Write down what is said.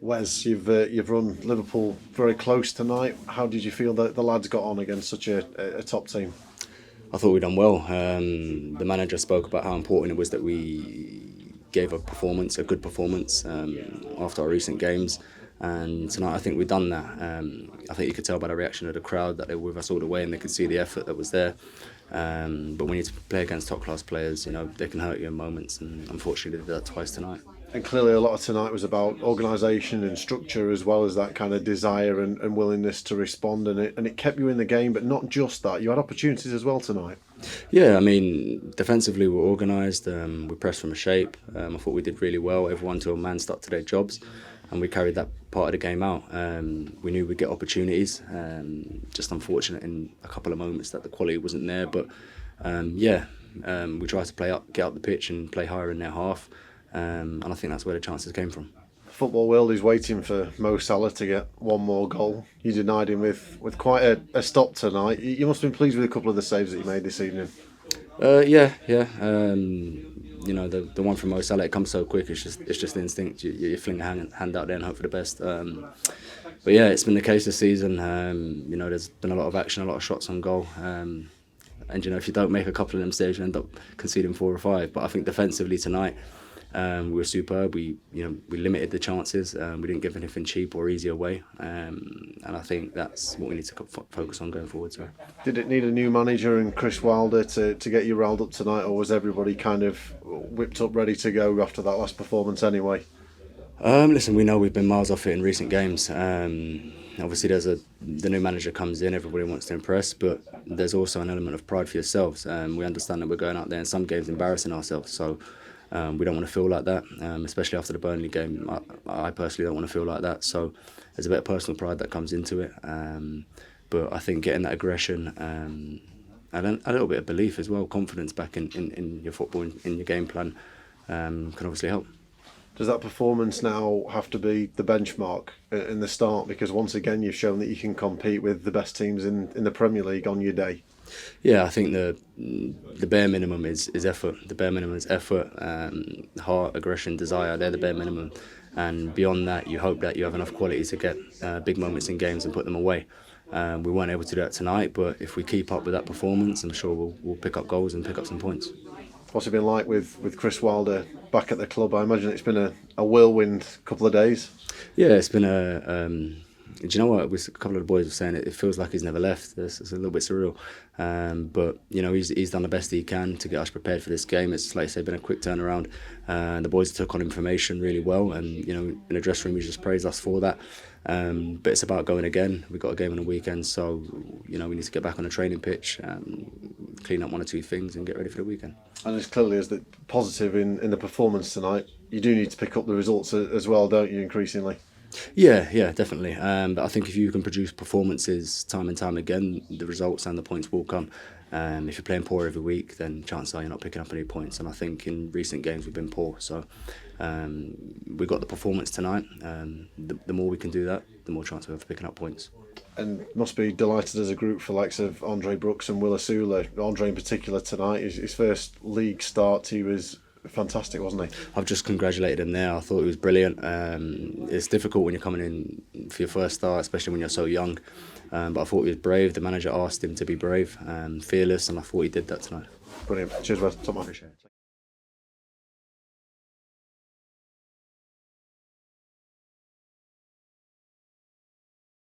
Wes, you've run Liverpool very close tonight. How did you feel that the lads got on against such a top team? I thought we done well. The manager spoke about how important it was that we gave a good performance after our recent games. And tonight I think we've done that. I think you could tell by the reaction of the crowd that they were with us all the way and they could see the effort that was there. But when you play against top class players, they can hurt you in moments, and unfortunately they did that twice tonight. And clearly a lot of tonight was about organisation and structure, as well as that kind of desire and willingness to respond, and it kept you in the game. But not just that, you had opportunities as well tonight. Yeah, I mean, defensively we're organised, we pressed from a shape. I thought we did really well. Everyone to a man stuck to their jobs, and we carried that part of the game out. We knew we'd get opportunities, just unfortunate in a couple of moments that the quality wasn't there. But we tried to get up the pitch and play higher in their half, and I think that's where the chances came from. The football world is waiting for Mo Salah to get one more goal. You denied him with quite a stop tonight. You must have been pleased with a couple of the saves that you made this evening. Yeah. The one from Mo Salah, it comes so quick. It's just instinct. You fling a hand out there and hope for the best. But yeah, it's been the case this season. There's been a lot of action, a lot of shots on goal. And if you don't make a couple of them saves, you end up conceding 4 or 5. But I think defensively tonight, we were superb. We limited the chances. We didn't give anything cheap or easy away, and I think that's what we need to focus on going forward. So, did it need a new manager and Chris Wilder to get you riled up tonight, or was everybody kind of whipped up, ready to go after that last performance anyway? Listen, we know we've been miles off it in recent games. Obviously, the new manager comes in, everybody wants to impress, but there's also an element of pride for yourselves. We understand that we're going out there in some games embarrassing ourselves, so. We don't want to feel like that, especially after the Burnley game. I personally don't want to feel like that. So there's a bit of personal pride that comes into it. But I think getting that aggression and a little bit of belief as well, confidence back in your football, in your game plan, can obviously help. Does that performance now have to be the benchmark in the start? Because once again, you've shown that you can compete with the best teams in the Premier League on your day. Yeah, I think the bare minimum is effort. The bare minimum is effort, heart, aggression, desire. They're the bare minimum. And beyond that, you hope that you have enough quality to get big moments in games and put them away. We weren't able to do that tonight, but if we keep up with that performance, I'm sure we'll pick up goals and pick up some points. What's it been like with Chris Wilder back at the club? I imagine it's been a whirlwind couple of days. Yeah, it's been do you know what? A couple of the boys were saying it feels like he's never left. It's a little bit surreal. But he's done the best he can to get us prepared for this game. It's like I say, been a quick turnaround. The boys took on information really well, and in the dressing room, he just praised us for that. But it's about going again. We've got a game on the weekend, so we need to get back on the training pitch, clean up 1 or 2 things, and get ready for the weekend. And as clearly as the positive in the performance tonight, you do need to pick up the results as well, don't you? Increasingly. Yeah, definitely. But I think if you can produce performances time and time again, the results and the points will come. If you're playing poor every week, then chances are you're not picking up any points. And I think in recent games we've been poor. So we got the performance tonight. The more we can do that, the more chance we have of picking up points. And must be delighted as a group for likes of Andre Brooks and Will Asula. Andre in particular tonight, his first league start, he was fantastic, wasn't he? I've just congratulated him there. I thought he was brilliant. It's difficult when you're coming in for your first start, especially when you're so young. But I thought he was brave. The manager asked him to be brave and fearless, and I thought he did that tonight. Brilliant. Cheers, Wes. Top man. Appreciate it.